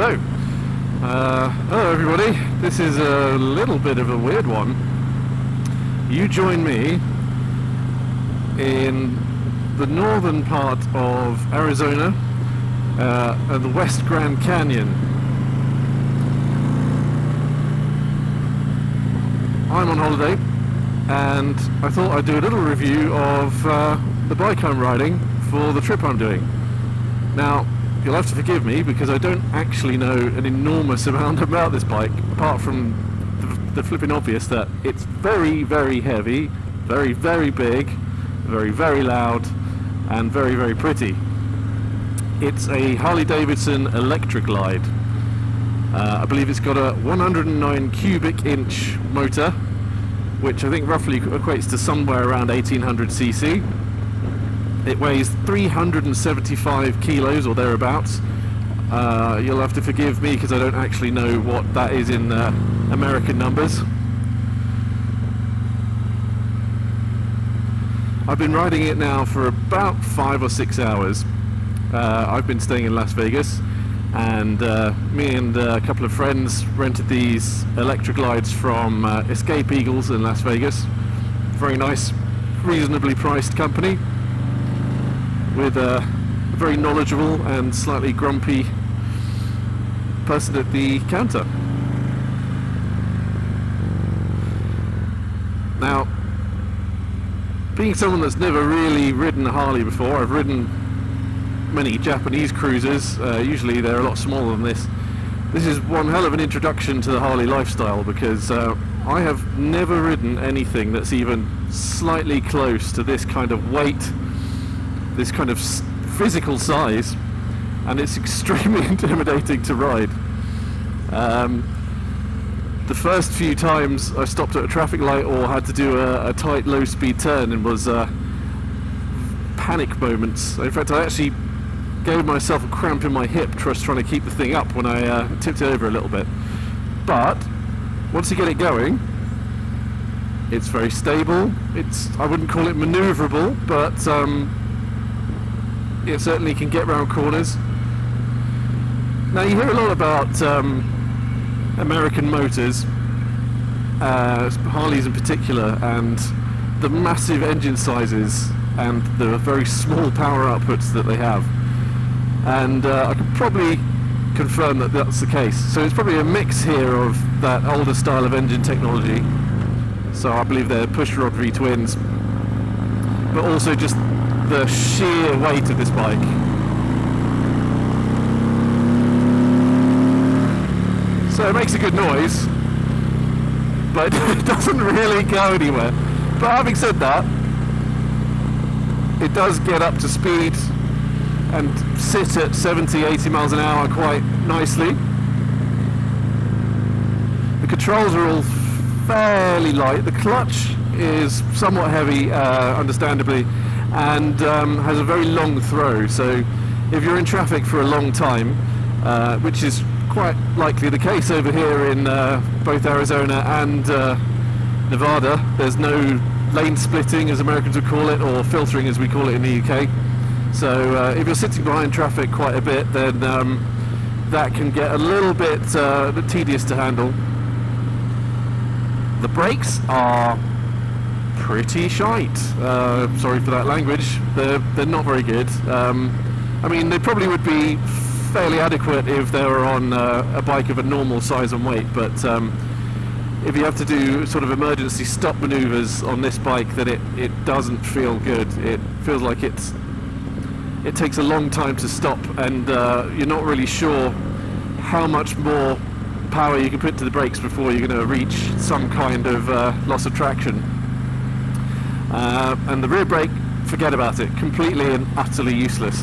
So, hello everybody. This is a little bit of a weird one. You join me in the northern part of Arizona and the West Grand Canyon. I'm on holiday and I thought I'd do a little review of the bike I'm riding for the trip I'm doing. Now, you'll have to forgive me because I don't actually know an enormous amount about this bike, apart from the flipping obvious that it's very, very heavy, very, very big, very, very loud, and very, very pretty. It's a Harley Davidson Electra Glide. I believe it's got a 109 cubic inch motor, which I think roughly equates to somewhere around 1800 cc. It weighs 375 kilos or thereabouts. You'll have to forgive me because I don't actually know what that is in American numbers. I've been riding it now for about 5 or 6 hours. I've been staying in Las Vegas, and me and a couple of friends rented these Electra Glides from Escape Eagles in Las Vegas. Very nice, reasonably priced company, with a very knowledgeable and slightly grumpy person at the counter. Now, being someone that's never really ridden a Harley before, I've ridden many Japanese cruisers, usually they're a lot smaller than this. This is one hell of an introduction to the Harley lifestyle, because I have never ridden anything that's even slightly close to this kind of weight, this kind of physical size, and it's extremely intimidating to ride. The first few times I stopped at a traffic light or had to do a tight low speed turn, and was panic moments. In fact, I actually gave myself a cramp in my hip just trying to keep the thing up when I tipped it over a little bit. But once you get it going, it's very stable. I wouldn't call it maneuverable, but it certainly can get round corners. Now, you hear a lot about American motors, Harleys in particular, and the massive engine sizes and the very small power outputs that they have. And I can probably confirm that that's the case. So it's probably a mix here of that older style of engine technology. So I believe they're pushrod V-twins, but also just the sheer weight of this bike. So it makes a good noise, but it doesn't really go anywhere. But having said that, it does get up to speed and sit at 70-80 miles an hour quite nicely. The controls are all fairly light. The clutch is somewhat heavy, understandably, and has a very long throw. So if you're in traffic for a long time, which is quite likely the case over here in both Arizona and Nevada, there's no lane splitting, as Americans would call it, or filtering as we call it in the UK. So if you're sitting behind traffic quite a bit, then that can get a little bit tedious to handle. The brakes are pretty shite. Sorry for that language. They're not very good. I mean, they probably would be fairly adequate if they were on a bike of a normal size and weight, but if you have to do sort of emergency stop maneuvers on this bike, then it doesn't feel good. It feels like it takes a long time to stop, and you're not really sure how much more power you can put to the brakes before you're going to reach some kind of loss of traction. And the rear brake, forget about it, completely and utterly useless.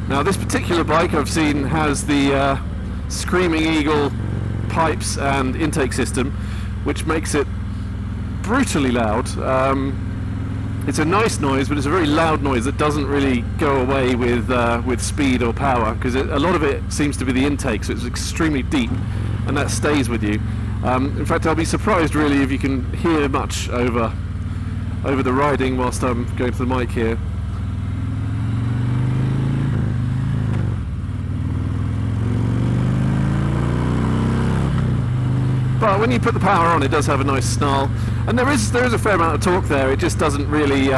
Now, this particular bike I've seen has the Screaming Eagle pipes and intake system, which makes it brutally loud. It's a nice noise, but it's a very loud noise that doesn't really go away with speed or power, because a lot of it seems to be the intake, so it's extremely deep, and that stays with you. In fact, I'll be surprised really if you can hear much over the riding whilst I'm going to the mic here. But when you put the power on, it does have a nice snarl, and there is a fair amount of torque there. It just doesn't really.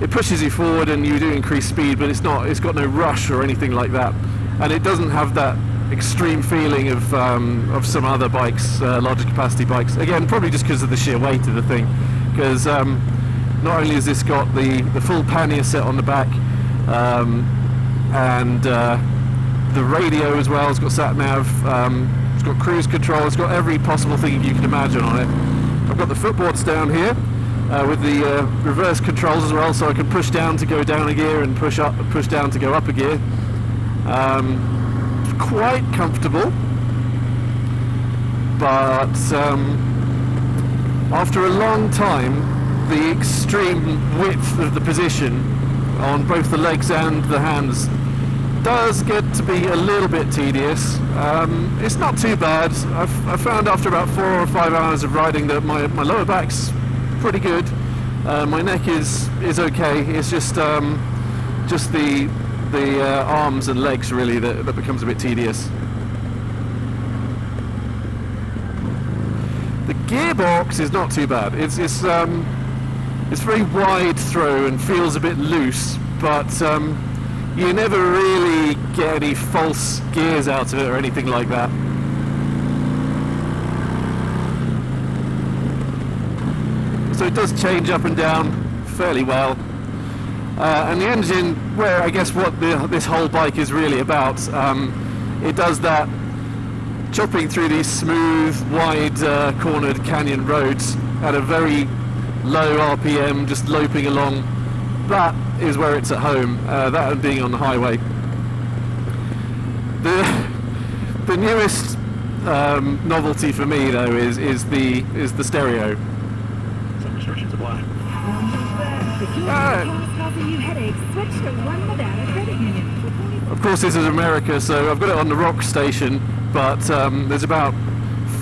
It pushes you forward, and you do increase speed, but it's got no rush or anything like that, and it doesn't have that extreme feeling of some other bikes, larger capacity bikes. Again, probably just because of the sheer weight of the thing. Because not only has this got the full pannier set on the back, and the radio as well. It's got sat nav. It's got cruise control. It's got every possible thing you can imagine on it. I've got the footboards down here with the reverse controls as well, so I can push down to go down a gear and push down to go up a gear. Quite comfortable, but after a long time, the extreme width of the position on both the legs and the hands does get to be a little bit tedious. It's not too bad. I found after about 4 or 5 hours of riding that my lower back's pretty good. My neck is okay. It's just the arms and legs really that becomes a bit tedious. The gearbox is not too bad. It's very wide throw and feels a bit loose, but you never really get any false gears out of it or anything like that. So it does change up and down fairly well. And the engine, where I guess what this whole bike is really about, it does that chopping through these smooth, wide, cornered canyon roads at a very low RPM, just loping along. That is where it's at home, that and being on the highway. The newest novelty for me though is the stereo. Some restrictions apply. Of course this is America, so I've got it on the rock station, but there's about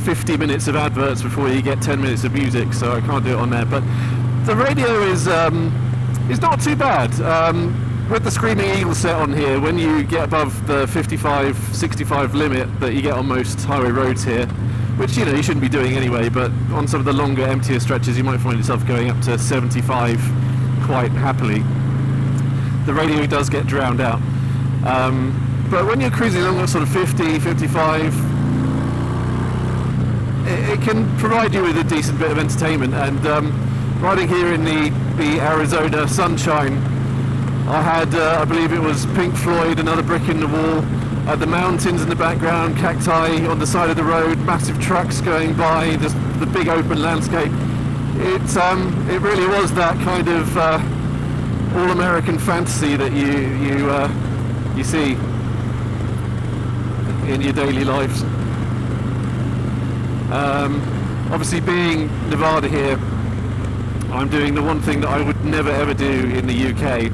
50 minutes of adverts before you get 10 minutes of music, so I can't do it on there. But the radio is not too bad. With the Screaming Eagle set on here, when you get above the 55, 65 limit that you get on most highway roads here, which you shouldn't be doing anyway, but on some of the longer, emptier stretches you might find yourself going up to 75 quite happily. The radio does get drowned out. But when you're cruising along at sort of 50, 55, it can provide you with a decent bit of entertainment. And riding here in the Arizona sunshine, I had, I believe it was Pink Floyd, Another Brick in the Wall, the mountains in the background, cacti on the side of the road, massive trucks going by, the big open landscape. It really was that kind of all-American fantasy that you see in your daily lives. Obviously, being Nevada here, I'm doing the one thing that I would never ever do in the UK,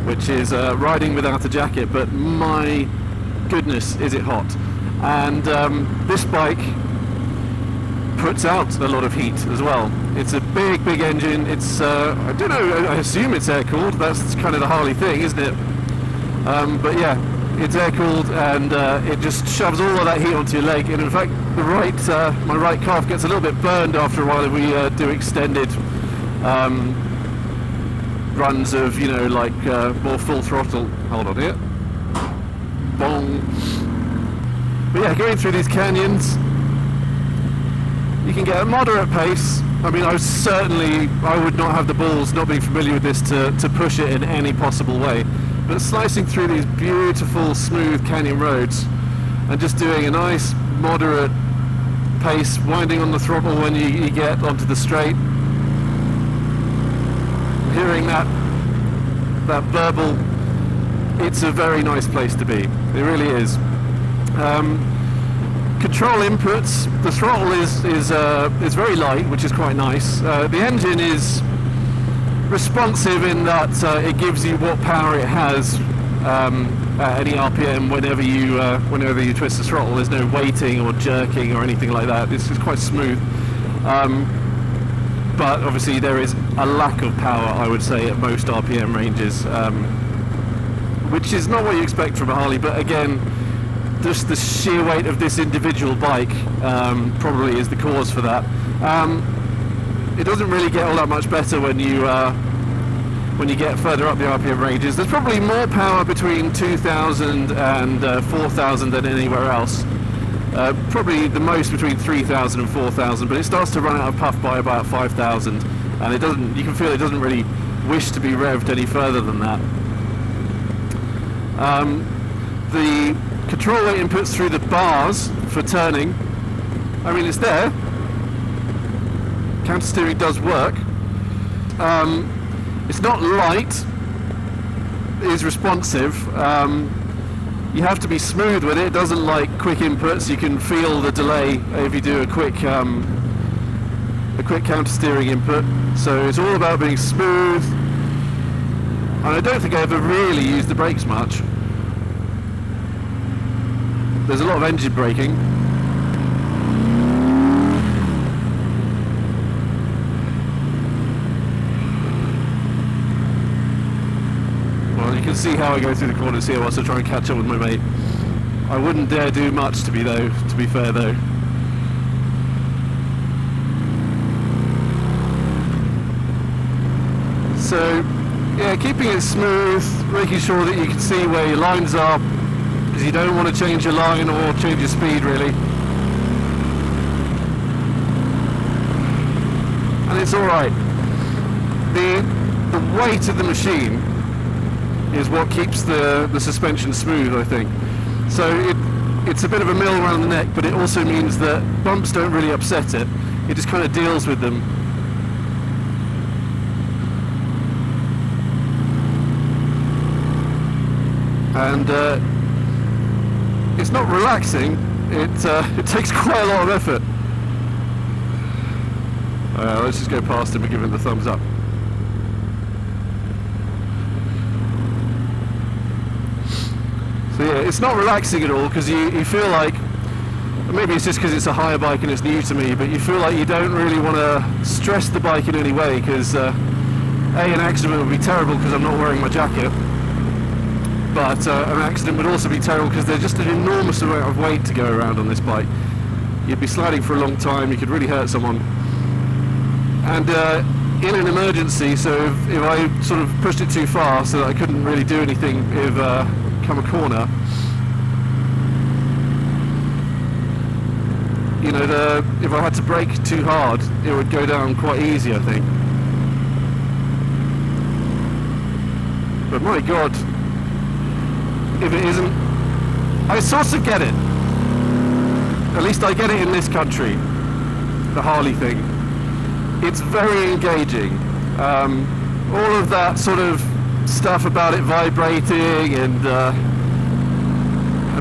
which is riding without a jacket, but my goodness is it hot. And this bike puts out a lot of heat as well. It's a big engine. It's I don't know, I assume it's air cooled. That's kind of the Harley thing, isn't it? But yeah, it's air cooled, and it just shoves all of that heat onto your leg. And in fact, my right calf gets a little bit burned after a while if we do extended runs of, like more full throttle. Hold on here. Bong. But yeah, going through these canyons, you can get a moderate pace. I mean, I would not have the balls, not being familiar with this, to push it in any possible way. But slicing through these beautiful, smooth canyon roads and just doing a nice, moderate pace, winding on the throttle when you get onto the straight, hearing that burble, it's a very nice place to be. It really is. Control inputs, the throttle is very light, which is quite nice. The engine is responsive in that it gives you what power it has at any RPM whenever you twist the throttle. There's no weighting or jerking or anything like that. It's just quite smooth. But obviously there is a lack of power, I would say, at most RPM ranges, which is not what you expect from a Harley. But again, just the sheer weight of this individual bike probably is the cause for that. It doesn't really get all that much better when you get further up the RPM ranges. There's probably more power between 2,000 and 4,000 than anywhere else. Probably the most between 3,000 and 4,000, but it starts to run out of puff by about 5,000, and it doesn't. You can feel it doesn't really wish to be revved any further than that. The control weight inputs through the bars for turning. I mean, it's there. Counter steering does work. It's not light. It is responsive. You have to be smooth with it. It doesn't like quick inputs. You can feel the delay if you do a quick counter steering input. So it's all about being smooth. And I don't think I ever really used the brakes much. There's a lot of engine braking. Well, you can see how I go through the corners here whilst I try and catch up with my mate. I wouldn't dare do much to be fair though. So, yeah, keeping it smooth, making sure that you can see where your lines are, because you don't want to change your line or change your speed really. And it's alright. The weight of the machine is what keeps the suspension smooth, I think. So it's a bit of a mill around the neck, but it also means that bumps don't really upset it. It just kind of deals with them. And it's not relaxing. It takes quite a lot of effort. Let's just go past him and give him the thumbs up. So yeah, it's not relaxing at all, because you feel like, maybe it's just because it's a higher bike and it's new to me, but you feel like you don't really want to stress the bike in any way, because an accident would be terrible because I'm not wearing my jacket, but an accident would also be terrible because there's just an enormous amount of weight to go around on this bike. You'd be sliding for a long time, you could really hurt someone. And in an emergency, so if I sort of pushed it too far so that I couldn't really do anything if come a corner, you know, if I had to brake too hard, it would go down quite easy, I think. But my God, if it isn't, I sort of get it. At least I get it in this country, the Harley thing. It's very engaging. All of that sort of stuff about it vibrating and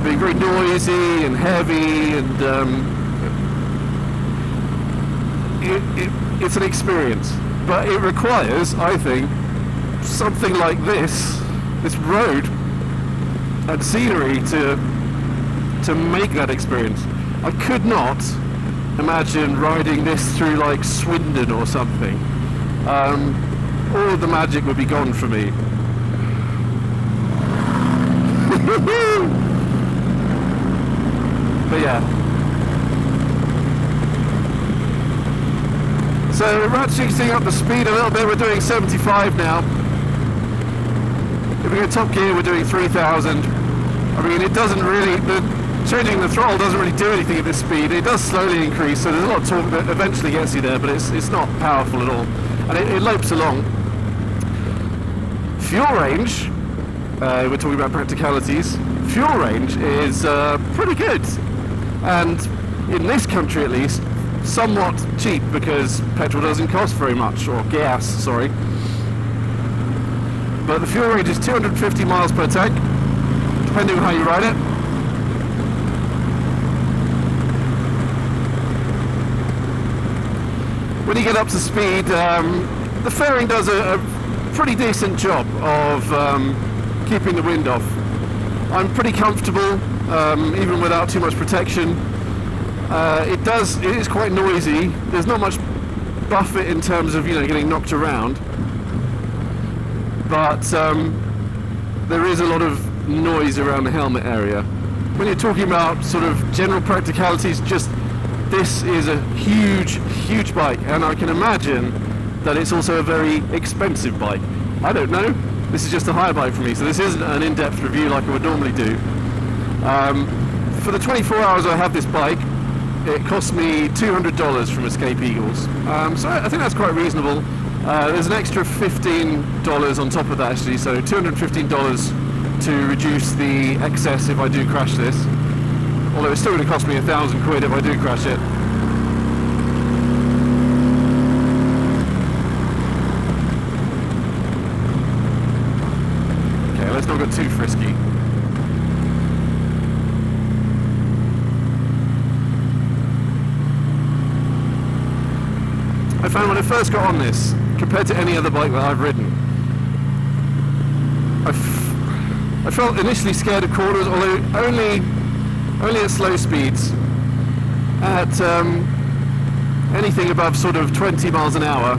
being very noisy and heavy, and it's an experience. But it requires, I think, something like this road and scenery to make that experience. I could not imagine riding this through like Swindon or something. All of the magic would be gone for me. But yeah. So we're ratcheting up the speed a little bit. We're doing 75 now. If we go top gear, we're doing 3,000. I mean, it doesn't really, changing the throttle doesn't really do anything at this speed. It does slowly increase, so there's a lot of torque that eventually gets you there, but it's not powerful at all. And it lopes along. Fuel range, we're talking about practicalities. Fuel range is pretty good. And in this country at least, somewhat cheap, because petrol doesn't cost very much, or gas, sorry. But the fuel range is 250 miles per tank, depending on how you ride it. When you get up to speed, the fairing does a pretty decent job of keeping the wind off. I'm pretty comfortable, even without too much protection. It is quite noisy. There's not much buffet in terms of, you know, getting knocked around, but there is a lot of noise around the helmet area. when you're talking about sort of general practicalities, just this is a huge bike, and I can imagine that it's also a very expensive bike. I don't know. This is just a hire bike for me, so this isn't an in-depth review like I would normally do. For the 24 hours I have this bike, it cost me $200 from Escape Eagles. So I think that's quite reasonable. There's an extra $15 on top of that actually, so $215 to reduce the excess if I do crash this. Although it's still going to cost me £1,000 if I do crash it. Okay, let's not get too frisky. I found when I first got on this, compared to any other bike that I've ridden, I felt initially scared of corners, although only at slow speeds. At anything above sort of 20 miles an hour,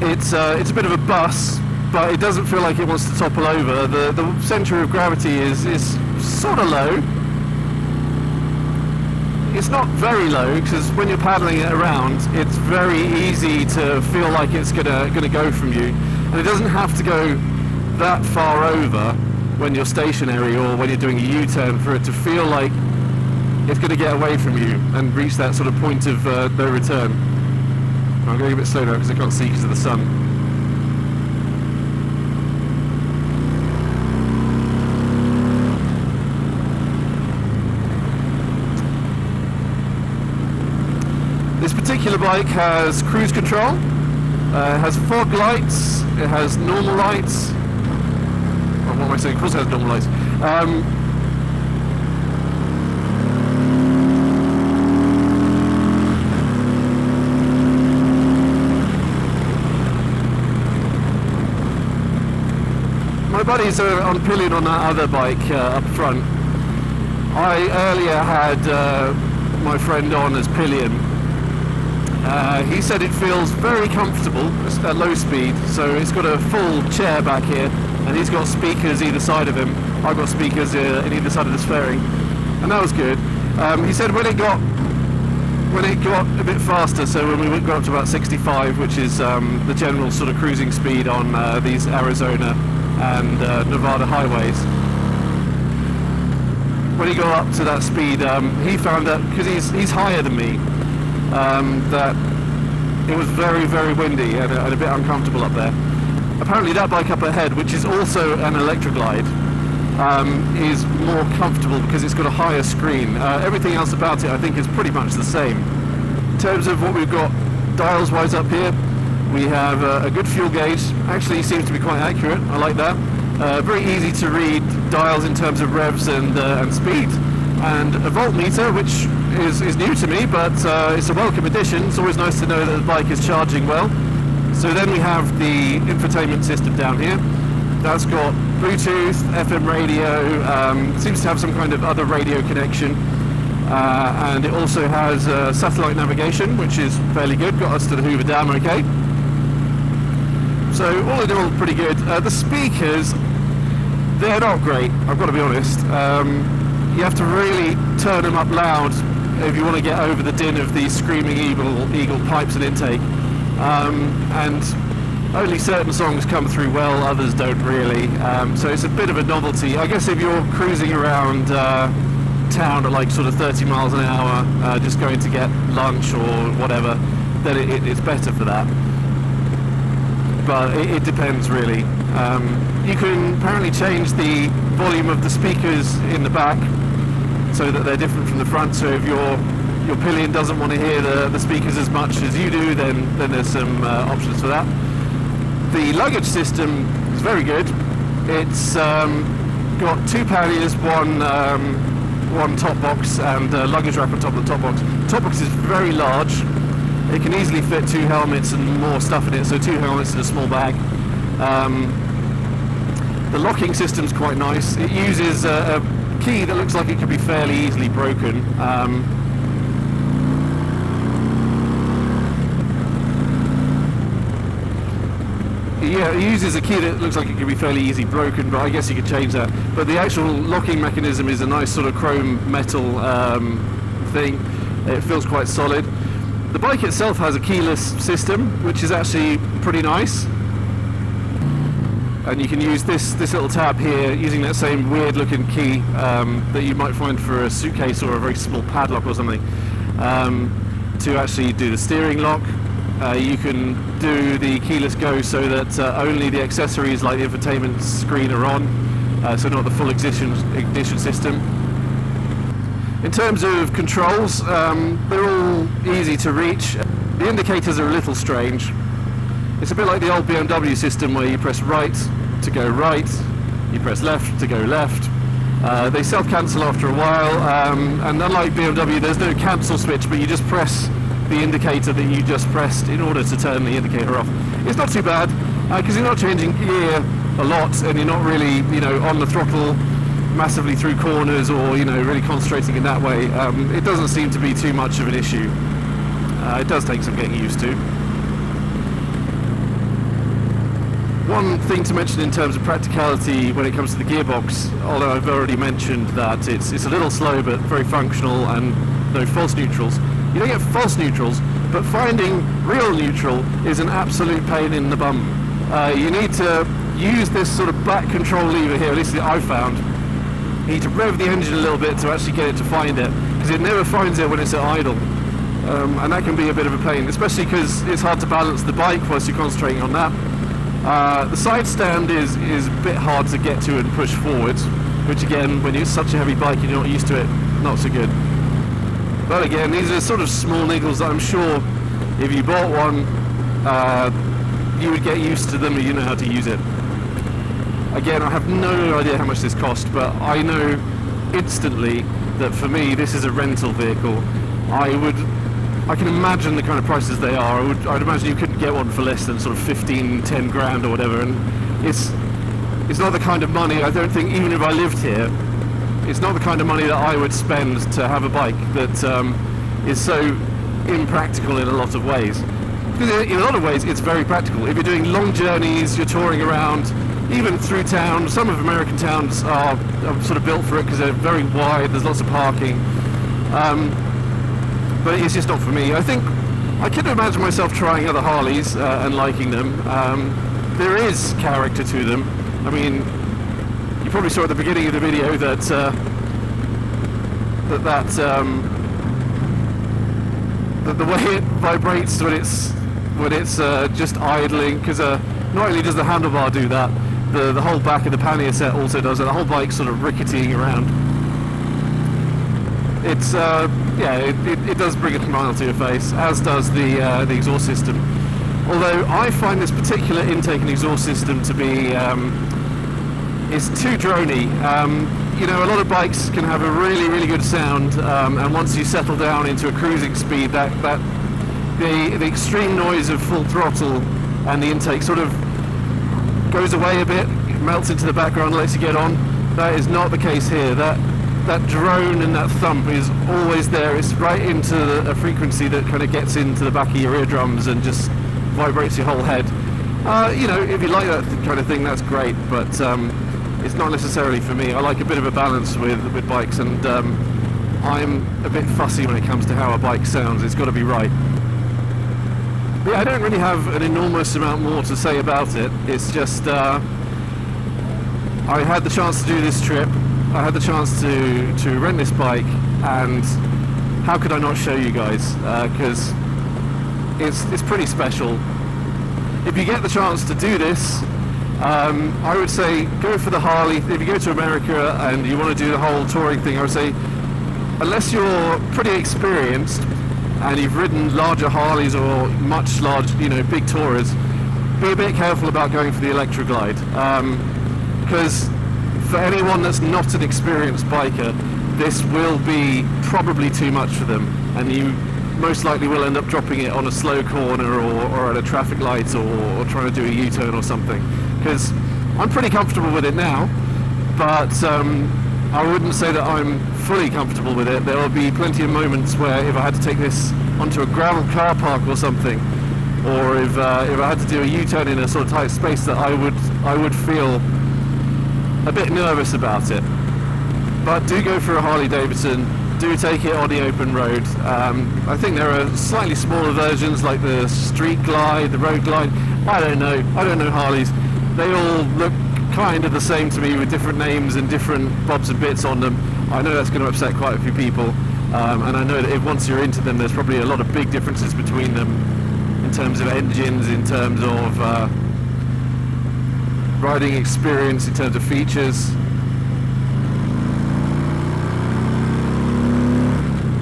it's a bit of a bus, but it doesn't feel like it wants to topple over. The centre of gravity is sort of low. It's not very low, because when you're paddling it around, it's very easy to feel like it's gonna go from you, and it doesn't have to go that far over when you're stationary or when you're doing a U-turn for it to feel like it's going to get away from you and reach that sort of point of no return. I'm going a bit slow now because I can't see because of the sun. This particular bike has cruise control, it has fog lights, it has normal lights. Oh, what am I saying? Of course it has normal lights. My buddies are on pillion on that other bike up front. I earlier had my friend on as pillion. He said it feels very comfortable at low speed, so it's got a full chair back here, and he's got speakers either side of him. I've got speakers in either side of the fairing, and that was good. He said when it got a bit faster, so when we got up to about 65, which is the general sort of cruising speed on these Arizona and Nevada highways, when he got up to that speed, he found that, because he's higher than me, that it was very, very windy and a bit uncomfortable up there. Apparently that bike up ahead, which is also an Electra glide, is more comfortable because it's got a higher screen. Everything else about it I think is pretty much the same. In terms of what we've got dials wise up here, we have a good fuel gauge. Actually seems to be quite accurate, I like that. Very easy to read dials in terms of revs and speed. And a voltmeter, which is new to me, but it's a welcome addition. It's always nice to know that the bike is charging well. So then we have the infotainment system down here. That's got Bluetooth, FM radio, seems to have some kind of other radio connection. And it also has satellite navigation, which is fairly good, got us to the Hoover Dam okay. So all in all, pretty good. The speakers, they're not great, I've got to be honest. You have to really turn them up loud if you want to get over the din of these screaming eagle pipes and intake. And only certain songs come through well, others don't really. So it's a bit of a novelty. I guess if you're cruising around town at like sort of 30 miles an hour, just going to get lunch or whatever, then it's better for that. But it depends really. You can apparently change the volume of the speakers in the back so that they're different from the front. So if your pillion doesn't want to hear the speakers as much as you do, then there's some options for that. The luggage system is very good. It's got two panniers, one top box and a luggage rack on top of the top box. The top box is very large. It can easily fit two helmets and more stuff in it, so two helmets in a small bag. The locking system's quite nice. It uses a key that looks like it could be fairly easily broken. Yeah, it uses a key that looks like it could be fairly easy broken, but I guess you could change that. But the actual locking mechanism is a nice sort of chrome metal thing. It feels quite solid. The bike itself has a keyless system, which is actually pretty nice. And you can use this little tab here using that same weird looking key that you might find for a suitcase or a very small padlock or something to actually do the steering lock. You can do the keyless go so that only the accessories like the infotainment screen are on, so not the full ignition system. In terms of controls, they're all easy to reach. The indicators are a little strange. It's a bit like the old BMW system where you press right to go right, you press left to go left. They self-cancel after a while, and unlike BMW, there's no cancel switch, but you just press the indicator that you just pressed in order to turn the indicator off. It's not too bad, because you're not changing gear a lot, and you're not really, on the throttle massively through corners, or, really concentrating in that way. It doesn't seem to be too much of an issue. It does take some getting used to. One thing to mention in terms of practicality when it comes to the gearbox, although I've already mentioned that it's a little slow but very functional and no false neutrals. You don't get false neutrals, but finding real neutral is an absolute pain in the bum. You need to use this sort of back control lever here, at least that I've found. You need to rev the engine a little bit to actually get it to find it, because it never finds it when it's at idle. And that can be a bit of a pain, especially because it's hard to balance the bike whilst you're concentrating on that. The side stand is a bit hard to get to and push forwards, which again, when it's such a heavy bike and you're not used to it, not so good. But again, these are sort of small niggles that I'm sure if you bought one, you would get used to them and you know how to use it. Again, I have no idea how much this cost, but I know instantly that for me this is a rental vehicle. I can imagine the kind of prices they are. I'd imagine you couldn't get one for less than sort of 15, 10 grand or whatever, and it's not the kind of money, I don't think, even if I lived here, it's not the kind of money that I would spend to have a bike that is so impractical in a lot of ways. Because in a lot of ways it's very practical. If you're doing long journeys, you're touring around, even through town. Some of American towns are sort of built for it because they're very wide, there's lots of parking. But it's just not for me. I think I could imagine myself trying other Harleys and liking them. There is character to them. I mean, you probably saw at the beginning of the video that the way it vibrates when it's just idling, because not only does the handlebar do that, the whole back of the pannier set also does it. The whole bike's sort of ricketying around. It's it does bring a smile to your face, as does the exhaust system. Although I find this particular intake and exhaust system to be it's too drony. A lot of bikes can have a really, really good sound, and once you settle down into a cruising speed, the extreme noise of full throttle and the intake sort of goes away a bit, melts into the background, lets you get on. That is not the case here. That drone and that thump is always there. It's right into a frequency that kind of gets into the back of your eardrums and just vibrates your whole head. If you like that kind of thing, that's great, but it's not necessarily for me. I like a bit of a balance with bikes, and I'm a bit fussy when it comes to how a bike sounds. It's got to be right. But yeah, I don't really have an enormous amount more to say about it. It's just I had the chance to do this trip. I had the chance to rent this bike, and how could I not show you guys? Because it's pretty special. If you get the chance to do this, I would say go for the Harley. If you go to America and you want to do the whole touring thing, I would say, unless you're pretty experienced and you've ridden larger Harleys or much large, big tourers, be a bit careful about going for the Electra Glide. Because for anyone that's not an experienced biker, this will be probably too much for them, and you most likely will end up dropping it on a slow corner or at a traffic light or trying to do a U-turn or something. Because I'm pretty comfortable with it now, but I wouldn't say that I'm fully comfortable with it. There will be plenty of moments where if I had to take this onto a gravel car park or something, or if I had to do a U-turn in a sort of tight space, that I would feel a bit nervous about it. But do go for a Harley Davidson. Do take it on the open road. I think there are slightly smaller versions like the Street Glide, the Road Glide. I don't know Harleys. They all look kind of the same to me with different names and different bobs and bits on them. I know that's going to upset quite a few people, and I know that if once you're into them, there's probably a lot of big differences between them in terms of engines, in terms of riding experience, in terms of features.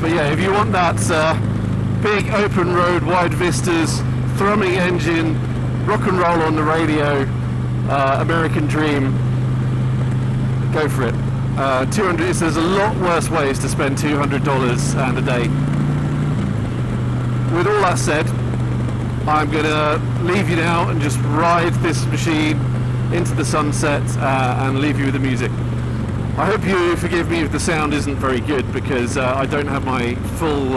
But yeah, if you want that big open road, wide vistas, thrumming engine, rock and roll on the radio, American dream, go for it. 200. There's a lot worse ways to spend $200 and a day. With all that said, I'm gonna leave you now and just ride this machine into the sunset and leave you with the music. I hope you forgive me if the sound isn't very good, because I don't have my full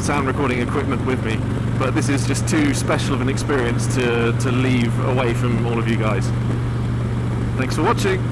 sound recording equipment with me, but this is just too special of an experience to leave away from all of you guys. Thanks for watching.